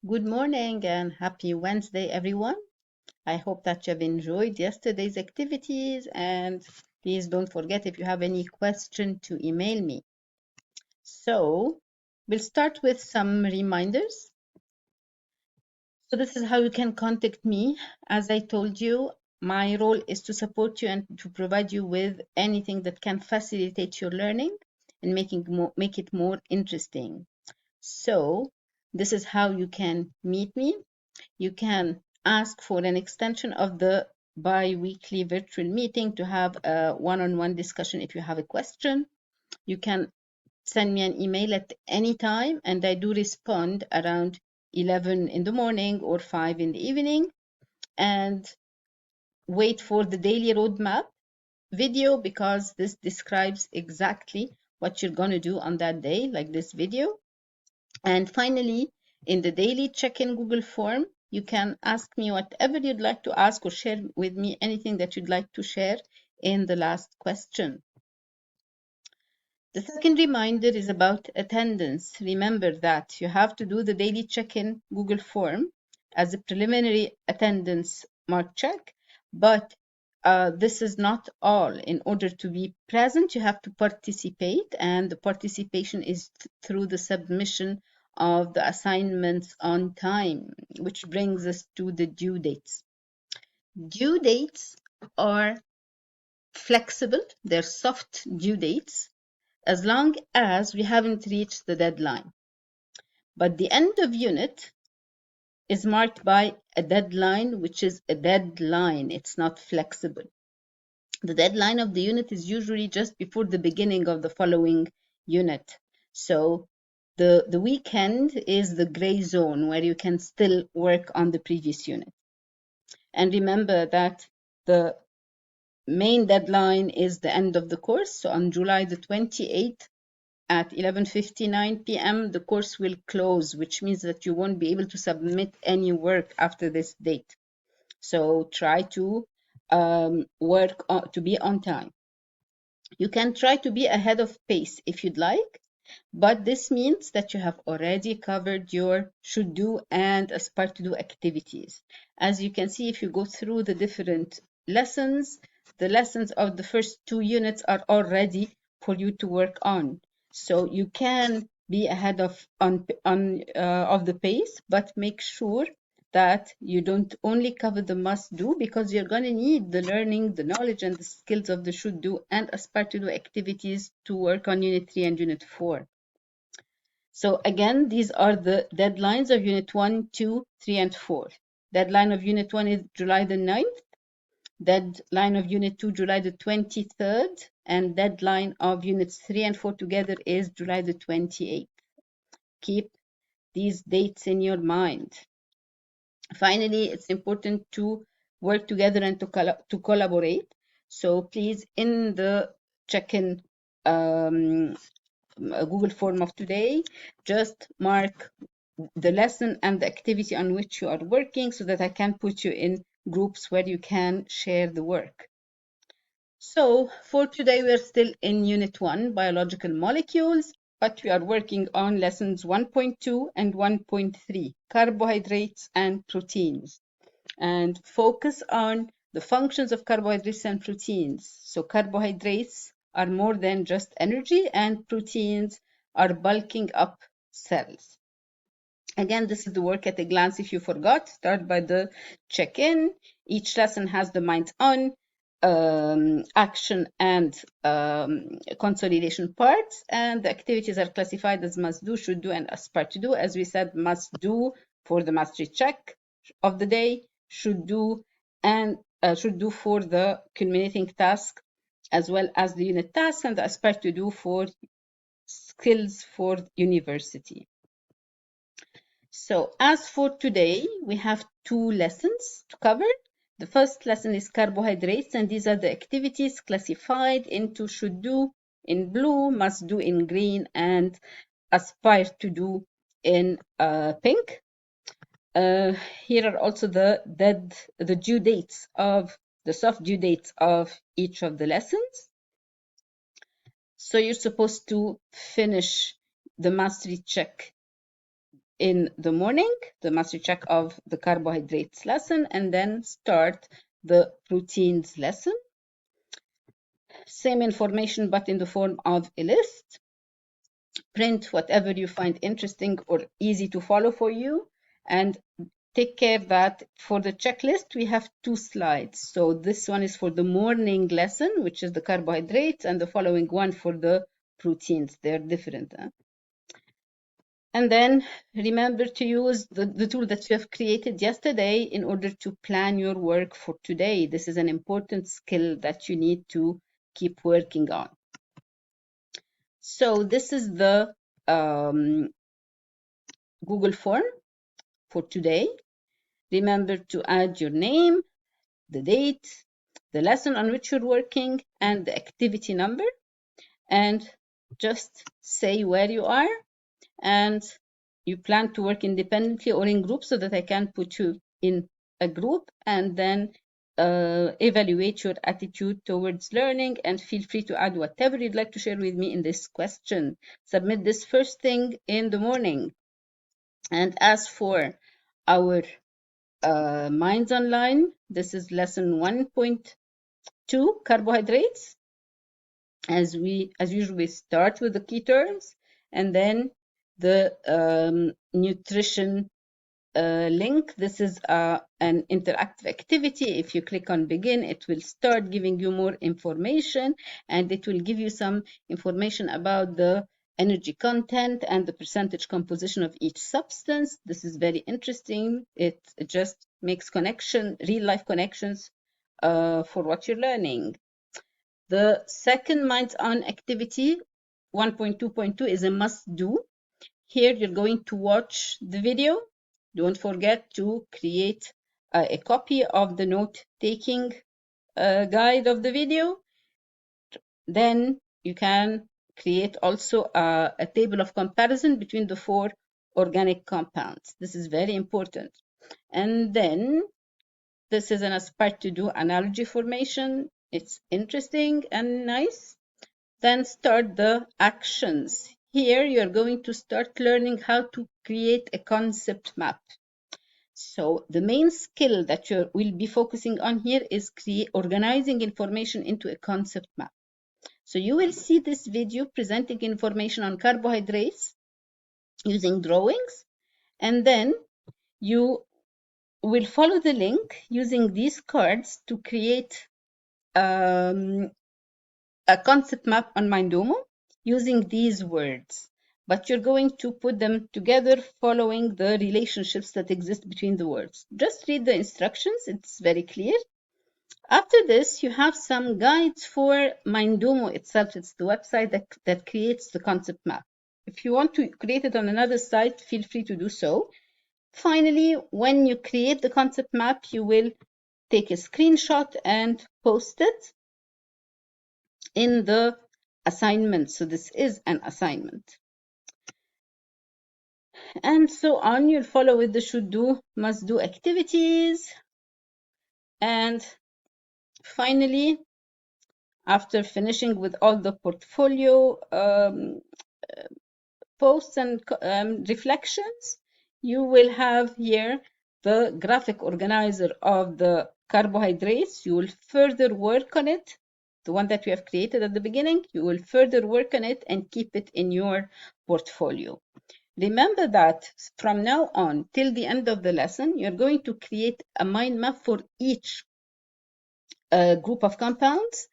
Good morning and happy Wednesday, everyone. I hope that you have enjoyed yesterday's activities, and please don't forget, if you have any question, to email me. So we'll start with some reminders. So this is how you can contact me. As I told you, my role is to support you and to provide you with anything that can facilitate your learning and make it more interesting. So this is how you can meet me. You can ask for an extension of the bi-weekly virtual meeting to have a one-on-one discussion if you have a question. You can send me an email at any time, and I do respond around 11 in the morning or 5 in the evening. And wait for the daily roadmap video, because this describes exactly what you're going to do on that day, like this video. And finally, in the daily check-in Google form, you can ask me whatever you'd like to ask, or share with me anything that you'd like to share in the last question. The second reminder is about attendance. Remember that you have to do the daily check-in Google form as a preliminary attendance mark check, but this is not all. In order to be present, you have to participate, and the participation is through the submission of the assignments on time, which brings us to the due dates. Due dates are flexible, they're soft due dates, as long as we haven't reached the deadline. But the end of unit is marked by a deadline, which is a deadline. It's not flexible. The deadline of the unit is usually just before the beginning of the following unit. So the weekend is the gray zone where you can still work on the previous unit. And remember that the main deadline is the end of the course. So on July the 28th at 11:59 p.m., the course will close, which means that you won't be able to submit any work after this date. So try to work to be on time. You can try to be ahead of pace if you'd like, but this means that you have already covered your should do and aspire to do activities. As you can see, if you go through the different lessons, the lessons of the first 2 units are already for you to work on. So you can be ahead of the pace, but make sure that you don't only cover the must do, because you're going to need the learning, the knowledge, and the skills of the should do and aspire to do activities to work on Unit 3 and Unit 4. So again, these are the deadlines of Unit 1, 2, 3, and 4. Deadline of Unit 1 is July the 9th. Deadline of Unit 2, July the 23rd. And deadline of Units 3 and 4 together is July the 28th. Keep these dates in your mind. Finally, it's important to work together and to collaborate. So please, in the check-in Google form of today, just mark the lesson and the activity on which you are working, so that I can put you in groups where you can share the work. So for today, we're still in Unit 1, Biological Molecules, but we are working on lessons 1.2 and 1.3, Carbohydrates and Proteins, and focus on the functions of carbohydrates and proteins. So carbohydrates are more than just energy, and proteins are bulking up cells. Again, this is the work at a glance. If you forgot, start by the check-in. Each lesson has the mind on, action, and consolidation parts, and the activities are classified as must do, should do, and aspire to do. As we said, must do for the mastery check of the day, should do for the culminating task, as well as the unit task, and the aspire to do for skills for university. So as for today, we have 2 lessons to cover. The first lesson is carbohydrates, and these are the activities classified into should do in blue, must do in green, and aspire to do in pink. Here are also the due dates of the soft due dates of each of the lessons. So you're supposed to finish the mastery check in the morning, the mastery check of the carbohydrates lesson, and then start the proteins lesson. Same information, but in the form of a list. Print whatever you find interesting or easy to follow for you, and take care that for the checklist, we have 2 slides. So this one is for the morning lesson, which is the carbohydrates, and the following one for the proteins. They're different. And then remember to use the tool that you have created yesterday in order to plan your work for today. This is an important skill that you need to keep working on. So this is the Google form for today. Remember to add your name, the date, the lesson on which you're working, and the activity number, and just say where you are and you plan to work independently or in groups so that I can put you in a group, and then evaluate your attitude towards learning, and feel free to add whatever you'd like to share with me in this question. Submit this first thing in the morning. And as for our Minds Online, this is lesson 1.2, carbohydrates. As usual, we start with the key terms, and then the nutrition link. This is an interactive activity. If you click on begin, it will start giving you more information, and it will give you some information about the energy content and the percentage composition of each substance. This is very interesting. It just makes real life connections for what you're learning. The second Minds On activity, 1.2.2, is a must do. Here you're going to watch the video. Don't forget to create a copy of the note-taking guide of the video. Then you can create also a table of comparison between the 4 organic compounds. This is very important. And then this is an aspire to do analogy formation. It's interesting and nice. Then start the actions. Here you're going to start learning how to create a concept map. So the main skill that you will be focusing on here is organizing information into a concept map. So you will see this video presenting information on carbohydrates using drawings, and then you will follow the link using these cards to create a concept map on Mindomo using these words. But you're going to put them together following the relationships that exist between the words. Just read the instructions, it's very clear. After this, you have some guides for Mindomo itself. It's the website that creates the concept map. If you want to create it on another site, feel free to do so. Finally, when you create the concept map, you will take a screenshot and post it in the assignment. So this is an assignment. And so on, you'll follow with the should do, must do activities. And finally, after finishing with all the portfolio posts and reflections, you will have here the graphic organizer of the carbohydrates. You will further work on it. The one that we have created at the beginning, you will further work on it and keep it in your portfolio. Remember that from now on till the end of the lesson, you're going to create a mind map for each group of compounds,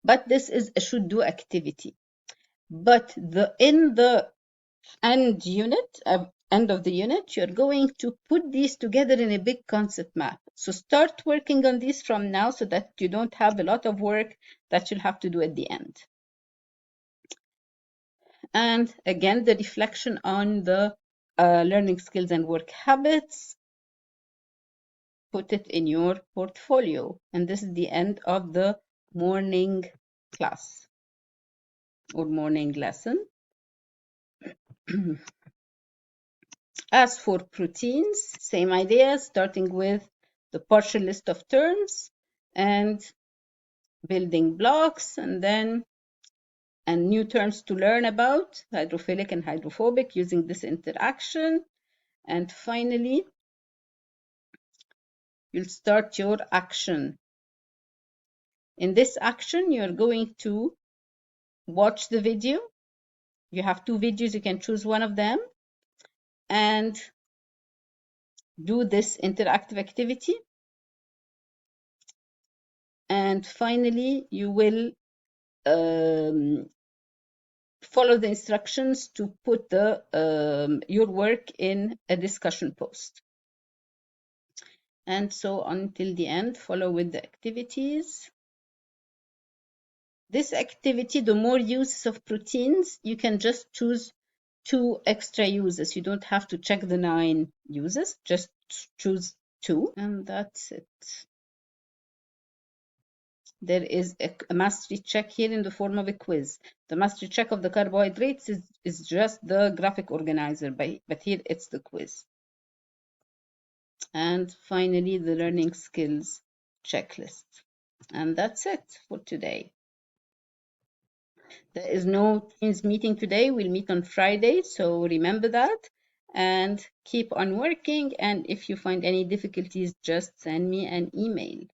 but this is a should do activity. But in the end of the unit, you're going to put these together in a big concept map. So start working on these from now so that you don't have a lot of work that you'll have to do at the end. And again, the reflection on the learning skills and work habits. Put it in your portfolio. And this is the end of the morning class or morning lesson. As for proteins, same idea, starting with the partial list of terms and building blocks, and then new terms to learn about, hydrophilic and hydrophobic, using this interaction. And finally, you'll start your action. In this action, you're going to watch the video. You have 2 videos, you can choose one of them and do this interactive activity. And finally, you will follow the instructions to put your work in a discussion post. And so until the end, follow with the activities. This activity, the more uses of proteins, you can just choose 2 extra uses. You don't have to check the 9 uses, just choose 2, and that's it. There is a mastery check here in the form of a quiz. The mastery check of the carbohydrates is just the graphic organizer, but here it's the quiz. And finally, the learning skills checklist. And that's it for today. There is no Teams meeting today. We'll meet on Friday, so remember that. And keep on working. And if you find any difficulties, just send me an email.